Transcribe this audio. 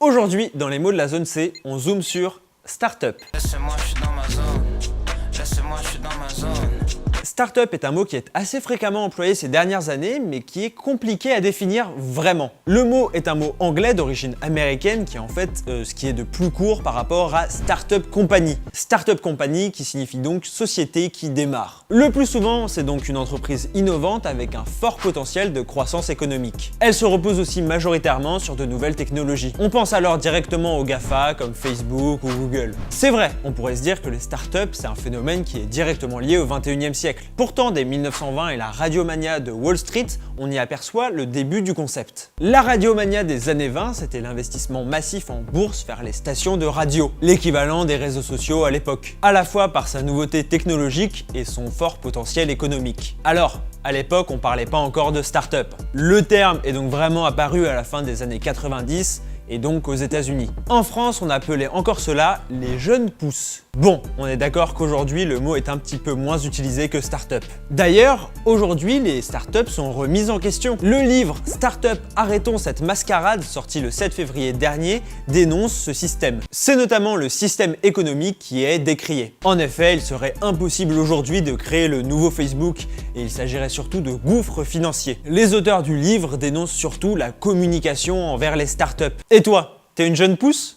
Aujourd'hui, dans les mots de la zone C, on zoome sur startup. Laissez-moi, je suis dans ma zone. Laissez-moi, je suis dans ma zone. Startup est un mot qui est assez fréquemment employé ces dernières années, mais qui est compliqué à définir vraiment. Le mot est un mot anglais d'origine américaine qui est en fait ce qui est de plus court par rapport à Startup Company. Startup Company qui signifie donc société qui démarre. Le plus souvent, c'est donc une entreprise innovante avec un fort potentiel de croissance économique. Elle se repose aussi majoritairement sur de nouvelles technologies. On pense alors directement aux GAFA comme Facebook ou Google. C'est vrai, on pourrait se dire que les startups, c'est un phénomène qui est directement lié au 21e siècle. Pourtant, dès 1920 et la radiomania de Wall Street, on y aperçoit le début du concept. La radiomania des années 20, c'était l'investissement massif en bourse vers les stations de radio, l'équivalent des réseaux sociaux à l'époque, à la fois par sa nouveauté technologique et son fort potentiel économique. Alors, à l'époque, on parlait pas encore de start-up. Le terme est donc vraiment apparu à la fin des années 90 et donc aux États-Unis. En France, on appelait encore cela les jeunes pousses. Bon, on est d'accord qu'aujourd'hui, le mot est un petit peu moins utilisé que start-up. D'ailleurs, aujourd'hui, les startups sont remises en question. Le livre Startup, arrêtons cette mascarade, sorti le 7 février dernier, dénonce ce système. C'est notamment le système économique qui est décrié. En effet, il serait impossible aujourd'hui de créer le nouveau Facebook et il s'agirait surtout de gouffres financiers. Les auteurs du livre dénoncent surtout la communication envers les startups. Et toi, t'es une jeune pousse ?